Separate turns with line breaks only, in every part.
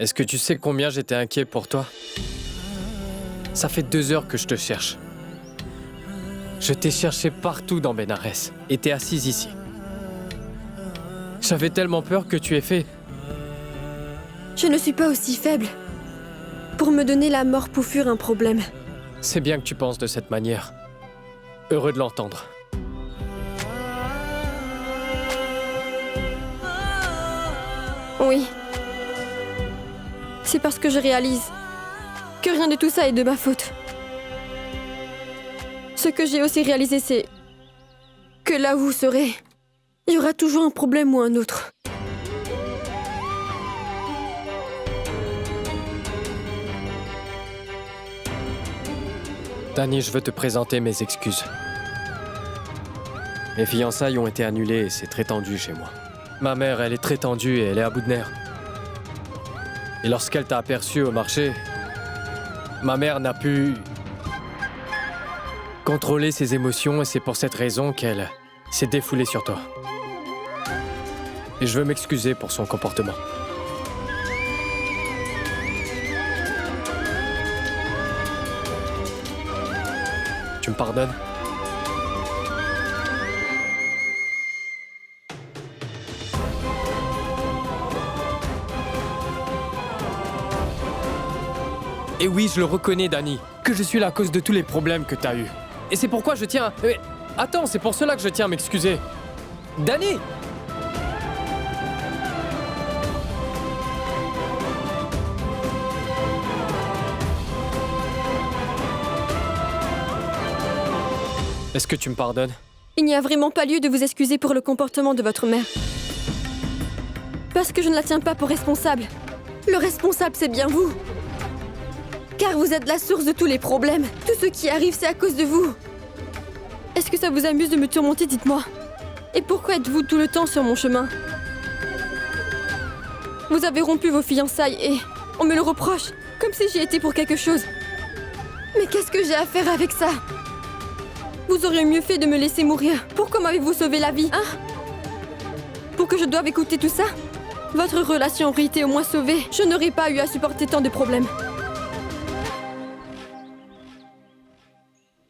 Est-ce que tu sais combien j'étais inquiet pour toi? Ça fait 2 heures que je te cherche. Je t'ai cherché partout dans Bénarès et t'es assise ici. J'avais tellement peur que tu aies fait.
Je ne suis pas aussi faible pour me donner la mort pour fuir un problème.
C'est bien que tu penses de cette manière. Heureux de l'entendre.
Oui. C'est parce que je réalise que rien de tout ça est de ma faute. Ce que j'ai aussi réalisé, c'est que là où vous serez, il y aura toujours un problème ou un autre.
Dani, je veux te présenter mes excuses. Mes fiançailles ont été annulées et c'est très tendu chez moi. Ma mère, elle est très tendue et elle est à bout de nerfs. Et lorsqu'elle t'a aperçu au marché, ma mère n'a pu contrôler ses émotions et c'est pour cette raison qu'elle s'est défoulée sur toi. Et je veux m'excuser pour son comportement. Tu me pardonnes? Et oui, je le reconnais, Dani, que je suis la cause de tous les problèmes que t'as eus. Et c'est pourquoi je tiens... Mais attends, c'est pour cela que je tiens à m'excuser. Dani! Est-ce que tu me pardonnes?
Il n'y a vraiment pas lieu de vous excuser pour le comportement de votre mère. Parce que je ne la tiens pas pour responsable. Le responsable, c'est bien vous. Car vous êtes la source de tous les problèmes. Tout ce qui arrive, c'est à cause de vous. Est-ce que ça vous amuse de me tourmenter, dites-moi? Et pourquoi êtes-vous tout le temps sur mon chemin? Vous avez rompu vos fiançailles et on me le reproche, comme si j'y étais pour quelque chose. Mais qu'est-ce que j'ai à faire avec ça? Vous auriez mieux fait de me laisser mourir. Pourquoi m'avez-vous sauvé la vie, hein? Pour que je doive écouter tout ça? Votre relation aurait été au moins sauvée. Je n'aurais pas eu à supporter tant de problèmes.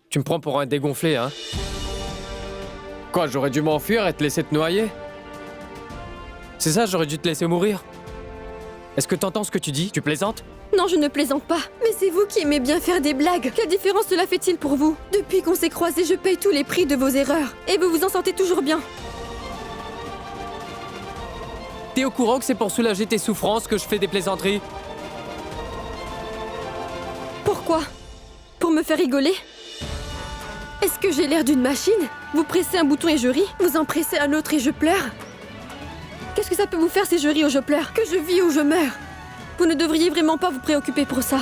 Tu me prends pour un dégonflé, hein? Quoi, j'aurais dû m'enfuir et te laisser te noyer? C'est ça, j'aurais dû te laisser mourir? Est-ce que t'entends ce que tu dis? Tu plaisantes?
Non, je ne plaisante pas. Mais c'est vous qui aimez bien faire des blagues. Quelle différence cela fait-il pour vous? Depuis qu'on s'est croisés, je paye tous les prix de vos erreurs. Et vous vous en sentez toujours bien.
T'es au courant que c'est pour soulager tes souffrances que je fais des plaisanteries?
Pourquoi? Pour me faire rigoler? Est-ce que j'ai l'air d'une machine? Vous pressez un bouton et je ris? Vous en pressez un autre et je pleure? Qu'est-ce que ça peut vous faire si je ris ou je pleure? Que je vis ou je meurs? Vous ne devriez vraiment pas vous préoccuper pour ça.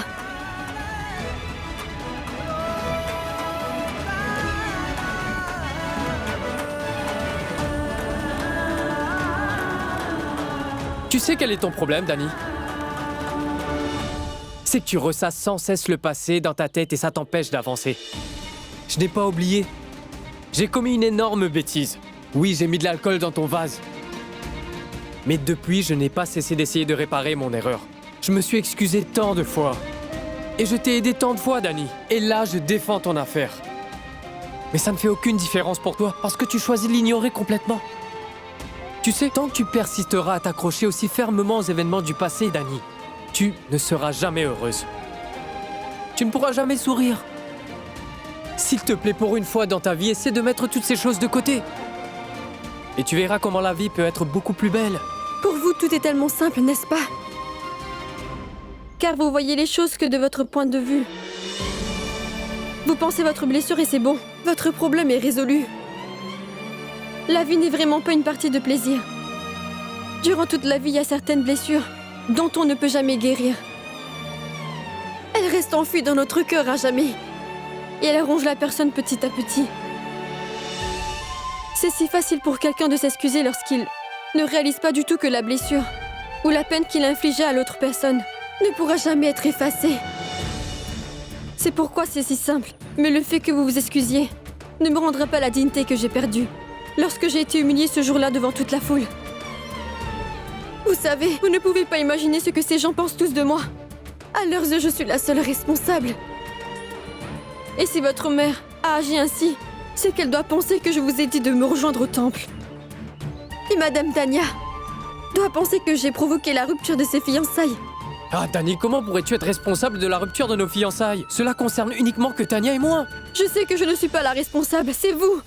Tu sais quel est ton problème, Dani? C'est que tu ressasses sans cesse le passé dans ta tête et ça t'empêche d'avancer. Je n'ai pas oublié. J'ai commis une énorme bêtise. Oui, j'ai mis de l'alcool dans ton vase. Mais depuis, je n'ai pas cessé d'essayer de réparer mon erreur. Je me suis excusé tant de fois. Et je t'ai aidé tant de fois, Dani. Et là, je défends ton affaire. Mais ça ne fait aucune différence pour toi parce que tu choisis de l'ignorer complètement. Tu sais, tant que tu persisteras à t'accrocher aussi fermement aux événements du passé, Dani, tu ne seras jamais heureuse. Tu ne pourras jamais sourire. S'il te plaît, pour une fois dans ta vie, essaie de mettre toutes ces choses de côté. Et tu verras comment la vie peut être beaucoup plus belle.
Pour vous, tout est tellement simple, n'est-ce pas? Car vous voyez les choses que de votre point de vue. Vous pensez votre blessure et c'est bon. Votre problème est résolu. La vie n'est vraiment pas une partie de plaisir. Durant toute la vie, il y a certaines blessures dont on ne peut jamais guérir. Elles restent enfuies dans notre cœur à jamais. Et elles rongent la personne petit à petit. C'est si facile pour quelqu'un de s'excuser lorsqu'il ne réalise pas du tout que la blessure ou la peine qu'il infligeait à l'autre personne ne pourra jamais être effacée. C'est pourquoi c'est si simple. Mais le fait que vous vous excusiez ne me rendra pas la dignité que j'ai perdue lorsque j'ai été humiliée ce jour-là devant toute la foule. Vous savez, vous ne pouvez pas imaginer ce que ces gens pensent tous de moi. À leurs yeux, je suis la seule responsable. Et si votre mère a agi ainsi, c'est qu'elle doit penser que je vous ai dit de me rejoindre au temple. Et Madame Tanya doit penser que j'ai provoqué la rupture de ses fiançailles.
Ah, Dani, comment pourrais-tu être responsable de la rupture de nos fiançailles? Cela concerne uniquement que Tanya et moi.
Je sais que je ne suis pas la responsable, c'est vous.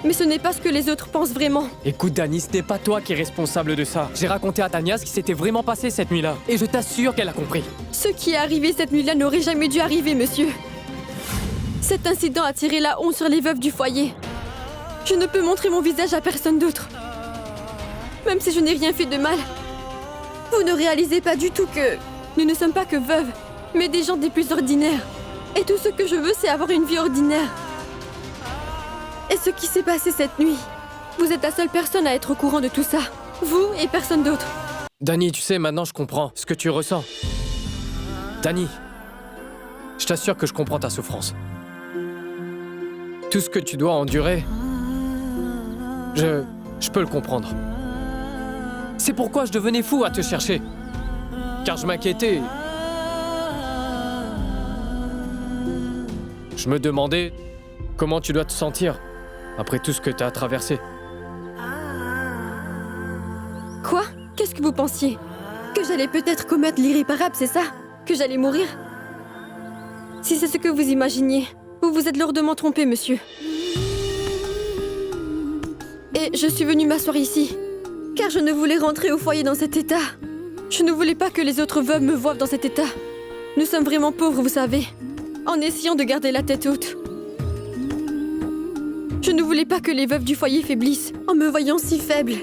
Mais ce n'est pas ce que les autres pensent vraiment.
Écoute, Dani, ce n'est pas toi qui es responsable de ça. J'ai raconté à Tanya ce qui s'était vraiment passé cette nuit-là. Et je t'assure qu'elle a compris.
Ce qui est arrivé cette nuit-là n'aurait jamais dû arriver, monsieur. Cet incident a tiré la honte sur les veuves du foyer. Je ne peux montrer mon visage à personne d'autre. Même si je n'ai rien fait de mal. Vous ne réalisez pas du tout que nous ne sommes pas que veuves, mais des gens des plus ordinaires. Et tout ce que je veux, c'est avoir une vie ordinaire. Et ce qui s'est passé cette nuit, vous êtes la seule personne à être au courant de tout ça. Vous et personne d'autre.
Dani, tu sais, maintenant je comprends ce que tu ressens. Dani, je t'assure que je comprends ta souffrance. Tout ce que tu dois endurer, je peux le comprendre. C'est pourquoi je devenais fou à te chercher. Car je m'inquiétais. Je me demandais comment tu dois te sentir après tout ce que tu as traversé.
Quoi? Qu'est-ce que vous pensiez? Que j'allais peut-être commettre l'irréparable, c'est ça? Que j'allais mourir? Si c'est ce que vous imaginiez, vous vous êtes lourdement trompé, monsieur. Et je suis venue m'asseoir ici, car je ne voulais rentrer au foyer dans cet état. Je ne voulais pas que les autres veuves me voient dans cet état. Nous sommes vraiment pauvres, vous savez, en essayant de garder la tête haute. Je ne voulais pas que les veuves du foyer faiblissent en me voyant si faible.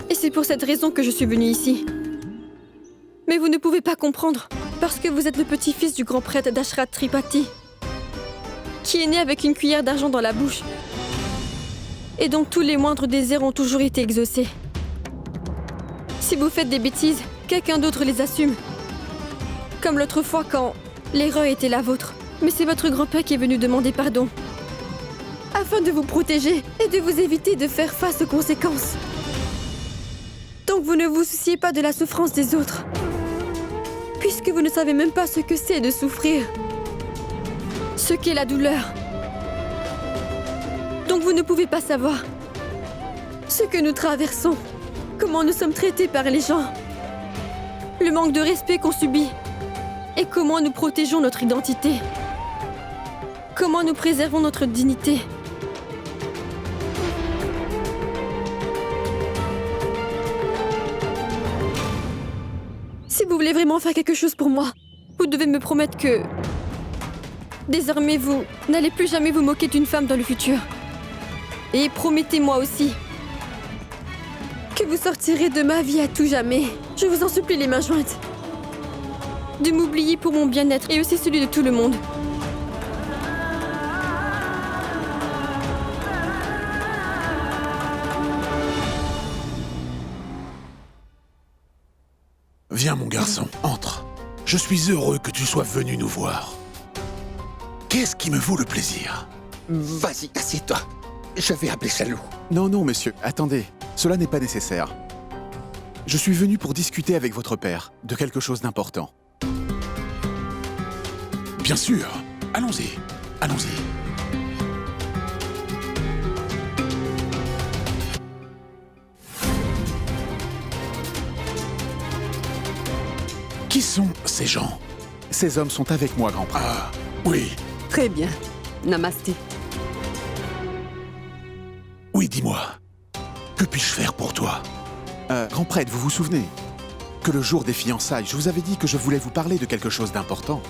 Et c'est pour cette raison que je suis venue ici. Mais vous ne pouvez pas comprendre, parce que vous êtes le petit-fils du grand prêtre d'Ashrat Tripati, qui est né avec une cuillère d'argent dans la bouche. Et donc tous les moindres désirs ont toujours été exaucés. Si vous faites des bêtises, quelqu'un d'autre les assume. Comme l'autre fois quand l'erreur était la vôtre. Mais c'est votre grand-père qui est venu demander pardon. Afin de vous protéger et de vous éviter de faire face aux conséquences. Donc vous ne vous souciez pas de la souffrance des autres. Puisque vous ne savez même pas ce que c'est de souffrir. Ce qu'est la douleur. Donc vous ne pouvez pas savoir ce que nous traversons. Comment nous sommes traités par les gens. Le manque de respect qu'on subit. Et comment nous protégeons notre identité. Comment nous préservons notre dignité. Si vous voulez vraiment faire quelque chose pour moi, vous devez me promettre que... désormais, vous n'allez plus jamais vous moquer d'une femme dans le futur. Et promettez-moi aussi que vous sortirez de ma vie à tout jamais. Je vous en supplie les mains jointes. De m'oublier pour mon bien-être et aussi celui de tout le monde.
Viens mon garçon, entre. Je suis heureux que tu sois venu nous voir. Qu'est-ce qui me vaut le plaisir?
Vas-y, assieds-toi. Je vais appeler Chalou.
Non, non, monsieur, attendez. Cela n'est pas nécessaire. Je suis venu pour discuter avec votre père de quelque chose d'important.
Bien sûr. Allons-y. Allons-y. Qui sont ces gens?
Ces hommes sont avec moi, grand prêtre.
Ah, oui.
Très bien. Namasté.
Oui, dis-moi. Que puis-je faire pour toi?
Grand prêtre, vous vous souvenez que le jour des fiançailles, je vous avais dit que je voulais vous parler de quelque chose d'important.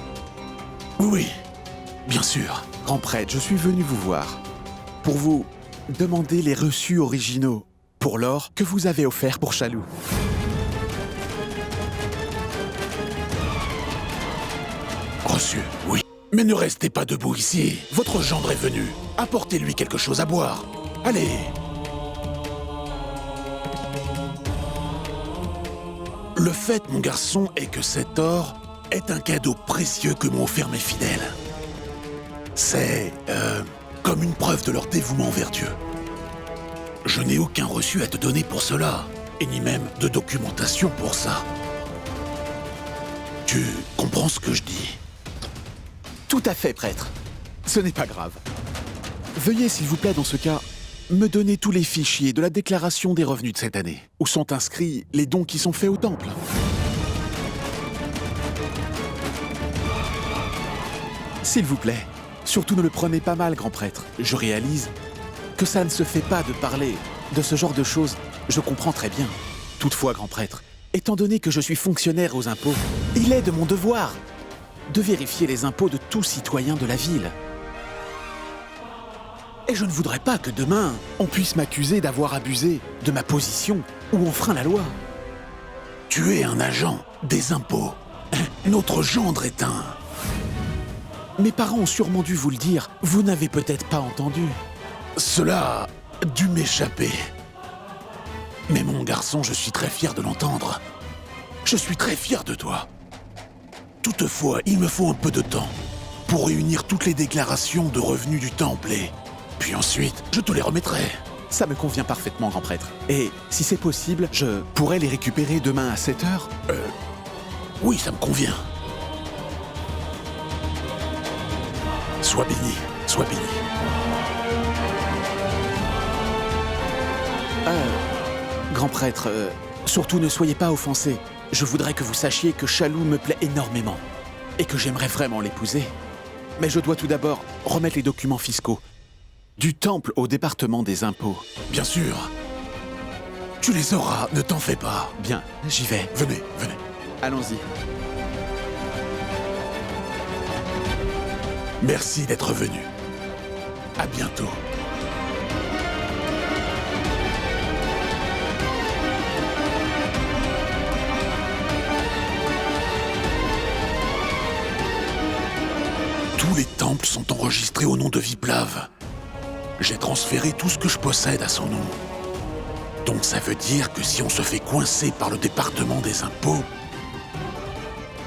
Oui, oui. Bien sûr.
Grand prêtre, je suis venu vous voir pour vous demander les reçus originaux pour l'or que vous avez offert pour Chalou.
Reçu, oui. Mais ne restez pas debout ici. Votre gendre est venu. Apportez-lui quelque chose à boire. Allez. Le fait, mon garçon, est que cet or est un cadeau précieux que m'ont offert mes fidèles. C'est, comme une preuve de leur dévouement envers Dieu. Je n'ai aucun reçu à te donner pour cela. et ni même de documentation pour ça. Tu comprends ce que je dis?
Tout à fait, prêtre. Ce n'est pas grave. Veuillez, s'il vous plaît, dans ce cas, me donner tous les fichiers de la déclaration des revenus de cette année, où sont inscrits les dons qui sont faits au temple. S'il vous plaît, surtout ne le prenez pas mal, grand prêtre. Je réalise que ça ne se fait pas de parler de ce genre de choses. Je comprends très bien. Toutefois, grand prêtre, étant donné que je suis fonctionnaire aux impôts, il est de mon devoir de vérifier les impôts de tout citoyen de la ville. Et je ne voudrais pas que demain, on puisse m'accuser d'avoir abusé de ma position ou enfreint la loi.
Tu es un agent des impôts. Notre gendre est un...
Mes parents ont sûrement dû vous le dire, vous n'avez peut-être pas entendu.
Cela a dû m'échapper. Mais mon garçon, je suis très fier de l'entendre. Je suis très fier de toi. Toutefois, il me faut un peu de temps pour réunir toutes les déclarations de revenus du temple et... Puis ensuite, je te les remettrai.
Ça me convient parfaitement, grand prêtre. Et si c'est possible, je pourrais les récupérer demain à 7 heures?
Oui, ça me convient. Sois béni, sois béni.
Grand prêtre, surtout ne soyez pas offensé. Je voudrais que vous sachiez que Chalou me plaît énormément et que j'aimerais vraiment l'épouser. Mais je dois tout d'abord remettre les documents fiscaux du temple au département des impôts.
Bien sûr. Tu les auras, ne t'en fais pas.
Bien, j'y vais.
Venez, venez.
Allons-y.
Merci d'être venu. À bientôt. Tous les temples sont enregistrés au nom de Viplav. J'ai transféré tout ce que je possède à son nom. Donc ça veut dire que si on se fait coincer par le département des impôts,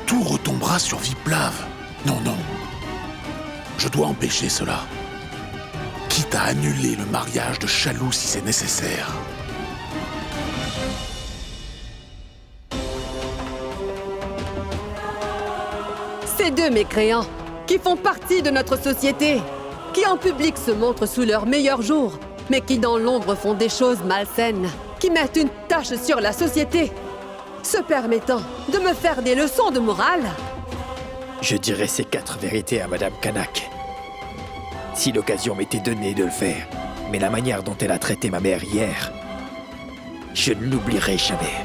tout retombera sur Viplav. Non, non. Je dois empêcher cela. Quitte à annuler le mariage de Chalou si c'est nécessaire.
Ces deux mécréants, qui font partie de notre société, qui en public se montrent sous leur meilleur jour, mais qui dans l'ombre font des choses malsaines, qui mettent une tache sur la société, se permettant de me faire des leçons de morale.
Je dirais ces 4 vérités à Madame Kanak. Si l'occasion m'était donnée de le faire, mais la manière dont elle a traité ma mère hier, je ne l'oublierai jamais.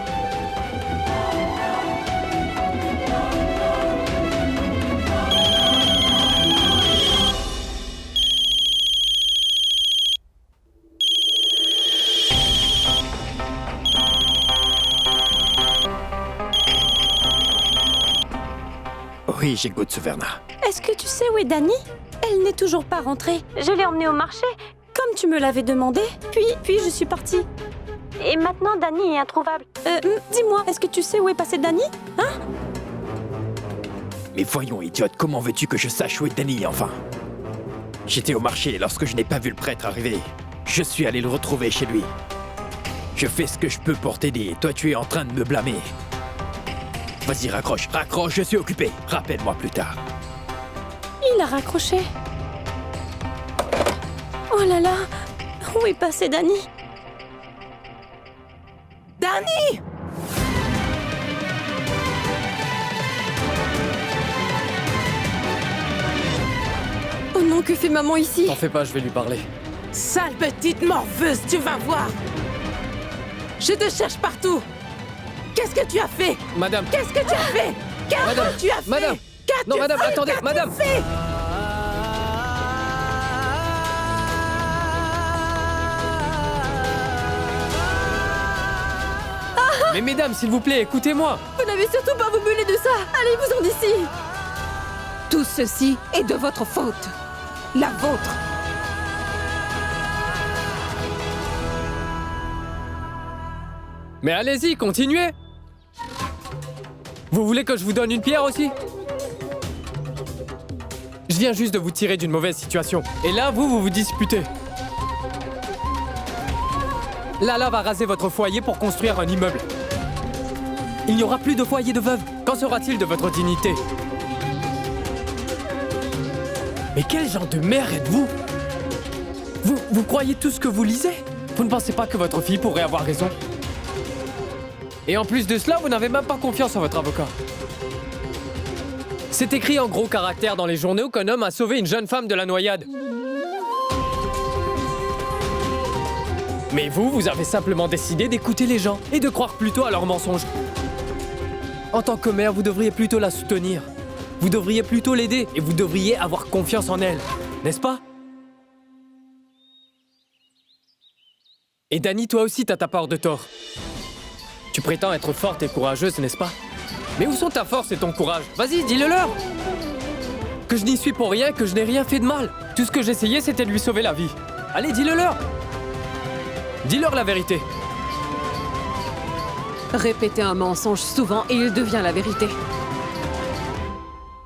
Oui, j'écoute Severna.
Est-ce que tu sais où est Dani? Elle n'est toujours pas rentrée. Je l'ai emmenée au marché, comme tu me l'avais demandé. Puis je suis partie. Et maintenant, Dani est introuvable. Dis-moi, est-ce que tu sais où est passé Dani? Hein?
Mais voyons, idiote, comment veux-tu que je sache où est Dani, enfin? J'étais au marché lorsque je n'ai pas vu le prêtre arriver. Je suis allé le retrouver chez lui. Je fais ce que je peux pour t'aider. Toi, tu es en train de me blâmer. Vas-y, raccroche, je suis occupé. Rappelle-moi plus tard.
Il a raccroché. Oh là là, où est passé Dani?
Dani!
Oh non, que fait maman ici?
T'en fais pas, je vais lui parler.
Sale petite morveuse, tu vas voir! Je te cherche partout! Qu'est-ce que tu as fait?
Madame,
Qu'est-ce que tu as fait?
madame,
Tu as fait?
madame.
Qu'as-tu
Non, madame,
fait?
attendez,
Qu'as-tu
madame.
fait?
Mais mesdames, s'il vous plaît, écoutez-moi.
Vous n'avez surtout pas vous mêler de ça. Allez-vous-en d'ici.
Tout ceci est de votre faute. La vôtre.
Mais allez-y, continuez. Vous voulez que je vous donne une pierre aussi? Je viens juste de vous tirer d'une mauvaise situation. Et là, vous vous disputez. Lala va raser votre foyer pour construire un immeuble. Il n'y aura plus de foyer de veuve. Qu'en sera-t-il de votre dignité? Mais quel genre de mère êtes-vous? Vous croyez tout ce que vous lisez? Vous ne pensez pas que votre fille pourrait avoir raison? Et en plus de cela, vous n'avez même pas confiance en votre avocat. C'est écrit en gros caractères dans les journaux qu'un homme a sauvé une jeune femme de la noyade. Mais vous avez simplement décidé d'écouter les gens et de croire plutôt à leurs mensonges. En tant que mère, vous devriez plutôt la soutenir. Vous devriez plutôt l'aider et vous devriez avoir confiance en elle, n'est-ce pas? Et Dani, toi aussi, t'as ta part de tort. Tu prétends être forte et courageuse, n'est-ce pas? Mais où sont ta force et ton courage? Vas-y, dis-le-leur! Que je n'y suis pour rien, que je n'ai rien fait de mal. Tout ce que j'essayais, c'était de lui sauver la vie. Allez, dis-le-leur! Dis-leur la vérité.
Répétez un mensonge souvent et il devient la vérité.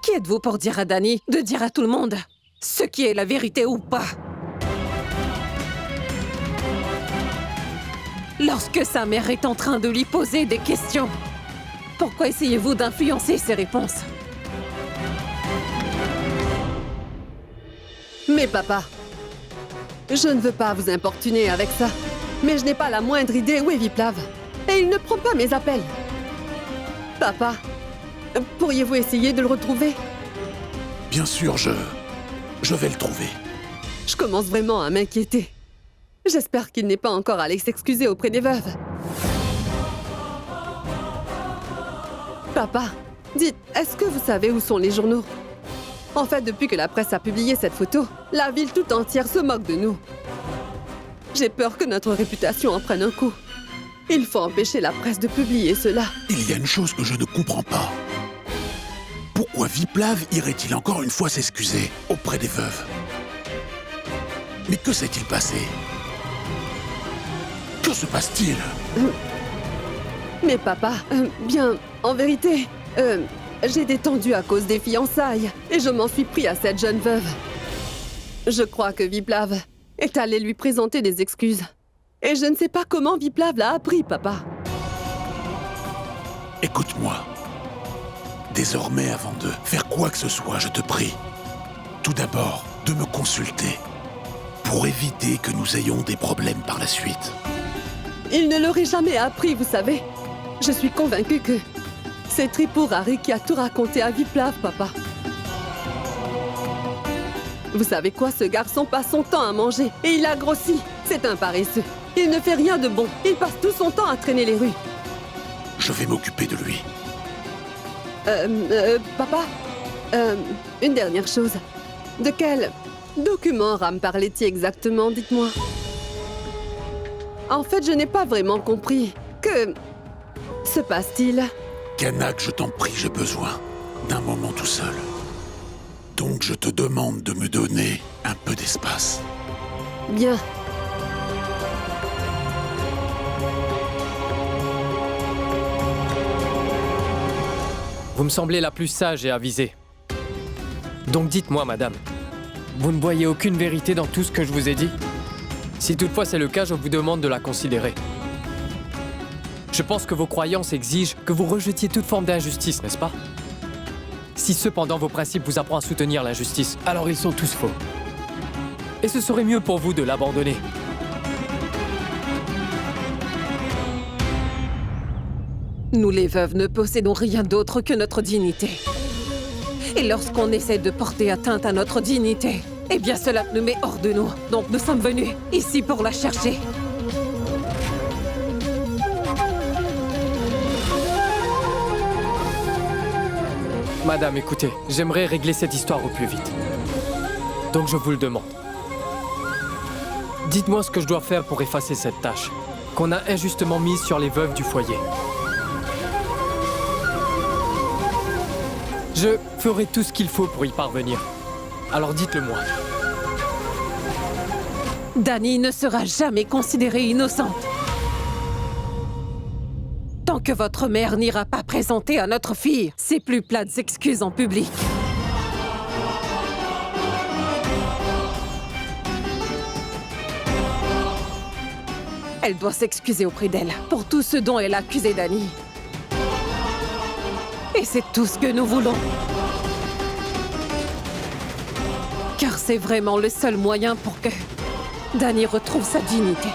Qui êtes-vous pour dire à Dani de dire à tout le monde ce qui est la vérité ou pas? Lorsque sa mère est en train de lui poser des questions, pourquoi essayez-vous d'influencer ses réponses? Mais papa, je ne veux pas vous importuner avec ça, mais je n'ai pas la moindre idée où est Viplav. Et il ne prend pas mes appels. Papa, pourriez-vous essayer de le retrouver?
Bien sûr, je vais le trouver.
Je commence vraiment à m'inquiéter. J'espère qu'il n'est pas encore allé s'excuser auprès des veuves. Papa, dites, est-ce que vous savez où sont les journaux? En fait, depuis que la presse a publié cette photo, la ville tout entière se moque de nous. J'ai peur que notre réputation en prenne un coup. Il faut empêcher la presse de publier cela.
Il y a une chose que je ne comprends pas. Pourquoi Viplav irait-il encore une fois s'excuser auprès des veuves? Mais que s'est-il passé? Que se passe-t-il?
Mais papa, bien, en vérité, j'ai détendu à cause des fiançailles et je m'en suis pris à cette jeune veuve. Je crois que Viplav est allé lui présenter des excuses. Et je ne sais pas comment Viplav l'a appris, papa.
Écoute-moi. Désormais, avant de faire quoi que ce soit, je te prie, tout d'abord, de me consulter pour éviter que nous ayons des problèmes par la suite.
Il ne l'aurait jamais appris, vous savez. Je suis convaincue que c'est Tripurari qui a tout raconté à Viplav, papa. Vous savez quoi, ce garçon passe son temps à manger et il a grossi. C'est un paresseux. Il ne fait rien de bon. Il passe tout son temps à traîner les rues.
Je vais m'occuper de lui.
Papa, une dernière chose. De quel document Ram parlait-il exactement, dites-moi? En fait, je n'ai pas vraiment compris. Que se passe-t-il?
Kanak, je t'en prie, j'ai besoin d'un moment tout seul. Donc je te demande de me donner un peu d'espace.
Bien.
Vous me semblez la plus sage et avisée. Donc dites-moi, madame, vous ne voyez aucune vérité dans tout ce que je vous ai dit? Si toutefois c'est le cas, je vous demande de la considérer. Je pense que vos croyances exigent que vous rejetiez toute forme d'injustice, n'est-ce pas? Si cependant vos principes vous apprennent à soutenir l'injustice, alors ils sont tous faux. Et ce serait mieux pour vous de l'abandonner.
Nous les veuves ne possédons rien d'autre que notre dignité. Et lorsqu'on essaie de porter atteinte à notre dignité, eh bien cela nous met hors de nous. Donc nous sommes venus ici pour la chercher.
Madame, écoutez, j'aimerais régler cette histoire au plus vite. Donc je vous le demande. Dites-moi ce que je dois faire pour effacer cette tâche qu'on a injustement mise sur les veuves du foyer. Je ferai tout ce qu'il faut pour y parvenir. Alors dites-le-moi.
Dani ne sera jamais considérée innocente. Tant que votre mère n'ira pas présenter à notre fille ses plus plates excuses en public. Elle doit s'excuser auprès d'elle pour tout ce dont elle a accusé Danny. Et c'est tout ce que nous voulons. Car c'est vraiment le seul moyen pour que Danny retrouve sa dignité.